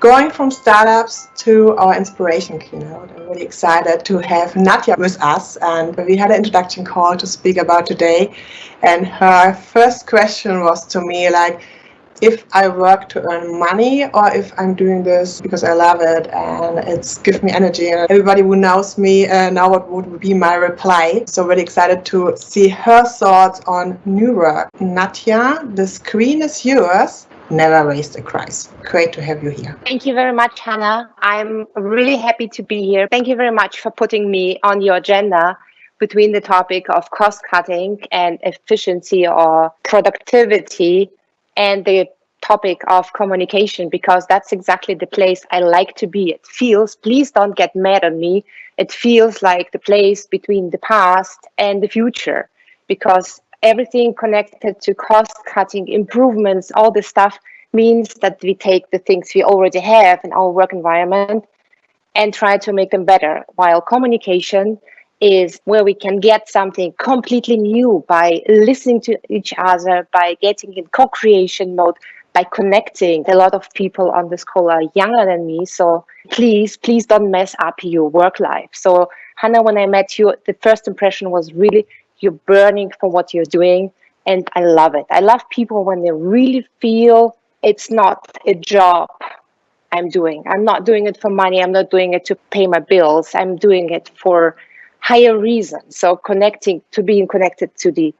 Going from startups to our inspiration keynote, I'm really excited to have Nadja with us, and we had an introduction call to speak about today, and her first question was to me like, if I work to earn money or if I'm doing this because I love it and it's gives me energy. And everybody who knows me know what would be my reply. So really excited to see her thoughts on new work. Nadja, the screen is yours. Never waste a crisis. Great to have you here. Thank you very much, Hannah. I'm really happy to be here. Thank you very much for putting me on your agenda between the topic of cost cutting and efficiency or productivity and the topic of communication, because that's exactly the place I like to be. It feels, please don't get mad at me, it feels like the place between the past and the future, because everything connected to cost cutting, improvements, all this stuff means that we take the things we already have in our work environment and try to make them better, while communication is where we can get something completely new by listening to each other, by getting in co-creation mode, by connecting. A lot of people on this call are younger than me, so please don't mess up your work life. So Hannah, when I met you, the first impression was really you're burning for what you're doing, and I love it. I love people when they really feel it's not a job I'm doing. I'm not doing it for money. I'm not doing it to pay my bills. I'm doing it for higher reasons. So being connected to the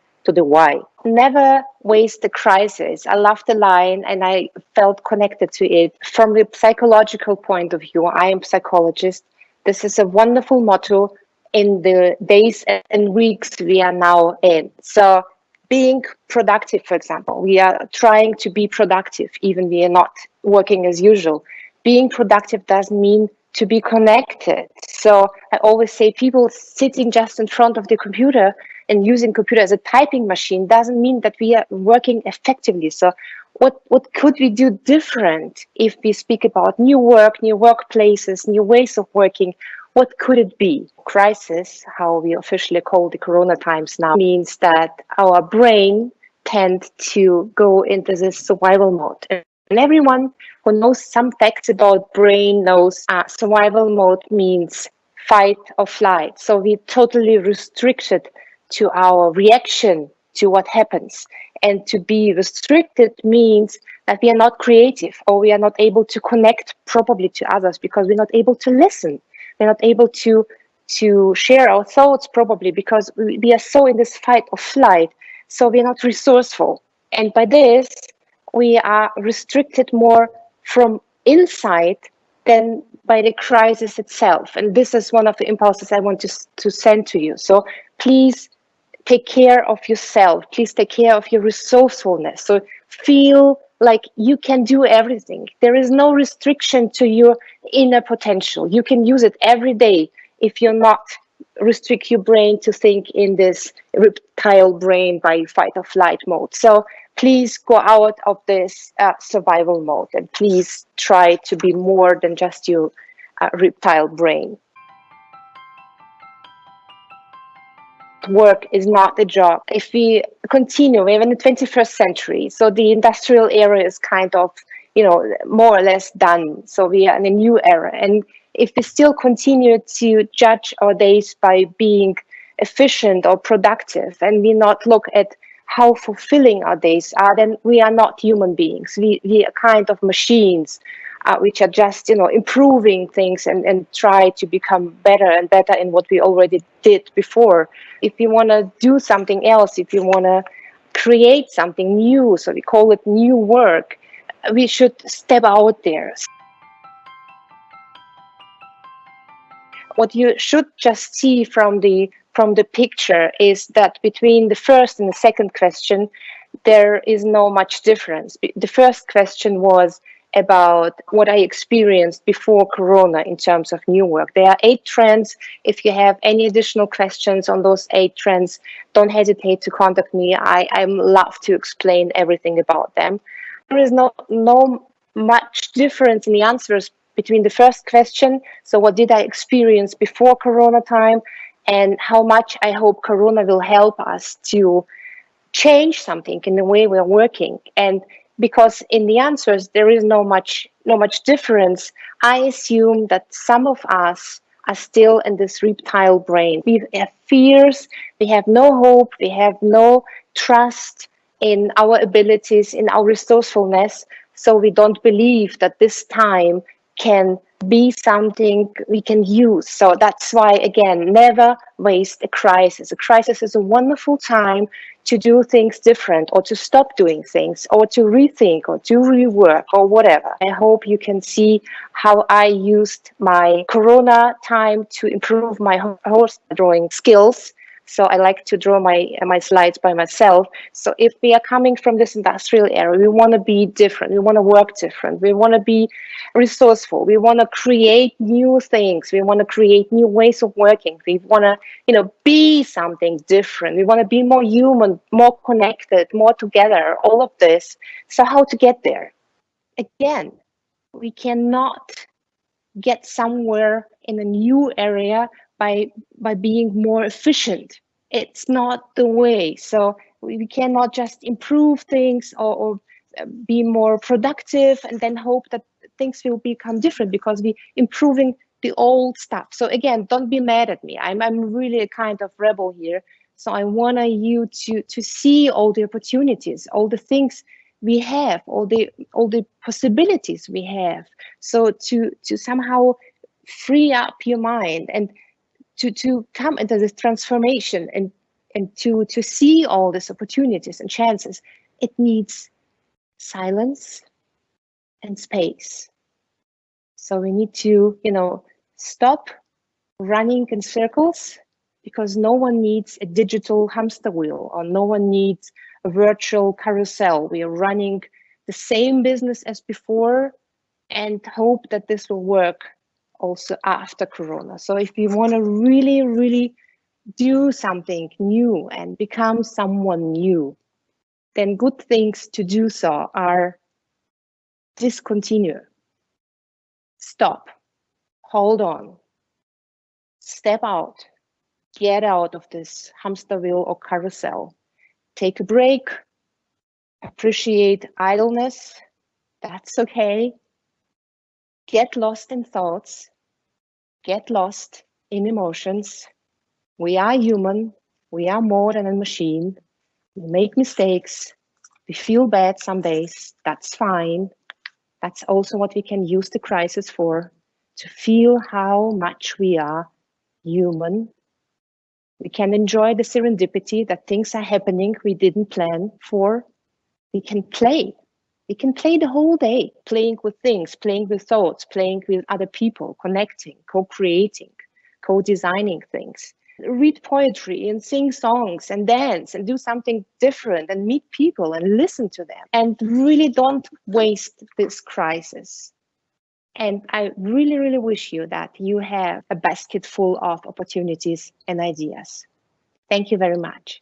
why. Never waste a crisis. I love the line and I felt connected to it from the psychological point of view. I am a psychologist. This is a wonderful motto in the days and weeks we are now in. So being productive, for example, we are trying to be productive, even we are not working as usual. Being productive doesn't mean to be connected. So I always say people sitting just in front of the computer and using computer as a typing machine doesn't mean that we are working effectively. So what could we do different if we speak about new work, new workplaces, new ways of working? What could it be? Crisis, how we officially call the corona times now, means that our brain tend to go into this survival mode. And everyone who knows some facts about brain knows survival mode means fight or flight. So we're totally restricted to our reaction to what happens. And to be restricted means that we are not creative or we are not able to connect properly to others because we're not able to listen. We're not able to share our thoughts probably because we are so in this fight or flight. So we're not resourceful. And by this, we are restricted more from inside than by the crisis itself. And this is one of the impulses I want to send to you. So please take care of yourself. Please take care of your resourcefulness. So feel like you can do everything. There is no restriction to your inner potential. You can use it every day if you're not restrict your brain to think in this reptile brain by fight or flight mode. So please go out of this survival mode and please try to be more than just your reptile brain. Work is not a job. If we continue, we're in the 21st century, so the industrial era is kind of, more or less done. So we are in a new era. And if we still continue to judge our days by being efficient or productive, and we not look at how fulfilling our days are, then we are not human beings. We are kind of machines, which are just, improving things and try to become better and better in what we already did before. If we want to do something else, if we want to create something new, so we call it new work, we should step out there. What you should just see from the picture is that between the first and the second question, there is no much difference. The first question was about what I experienced before Corona in terms of new work. There are 8 trends. If you have any additional questions on those 8 trends, don't hesitate to contact me. I love to explain everything about them. There is no much difference in the answers between the first question, so what did I experience before Corona time, and how much I hope Corona will help us to change something in the way we're working. And because in the answers there is no much difference. I assume that some of us are still in this reptile brain. We have fears, we have no hope, we have no trust in our abilities, in our resourcefulness. So we don't believe that this time can be something we can use. So that's why, again, never waste a crisis. A crisis is a wonderful time to do things different, or to stop doing things, or to rethink, or to rework, or whatever. I hope you can see how I used my Corona time to improve my horse drawing skills. So I like to draw my slides by myself. So if we are coming from this industrial era, we want to be different. We want to work different. We want to be resourceful. We want to create new things. We want to create new ways of working. We want to, be something different. We want to be more human, more connected, more together, all of this. So how to get there? Again, we cannot get somewhere in a new area by being more efficient. It's not the way. So we cannot just improve things or be more productive and then hope that things will become different because we're improving the old stuff. So again, don't be mad at me. I'm really a kind of rebel here. So I want you to see all the opportunities, all the things we have, all the possibilities we have. So to somehow free up your mind and to come into this transformation and to see all these opportunities and chances, it needs silence and space. So we need to, stop running in circles, because no one needs a digital hamster wheel, or no one needs a virtual carousel. We are running the same business as before and hope that this will work also after Corona. So if you want to really, really do something new and become someone new, then good things to do so are discontinue, stop, hold on, step out, get out of this hamster wheel or carousel, take a break, appreciate idleness, that's okay. Get lost in thoughts, get lost in emotions. We are human, we are more than a machine. We make mistakes, we feel bad some days, that's fine. That's also what we can use the crisis for, to feel how much we are human. We can enjoy the serendipity that things are happening we didn't plan for. We can play. We can play the whole day, playing with things, playing with thoughts, playing with other people, connecting, co-creating, co-designing things. Read poetry and sing songs and dance and do something different and meet people and listen to them. And really don't waste this crisis. And I really, really wish you that you have a basket full of opportunities and ideas. Thank you very much.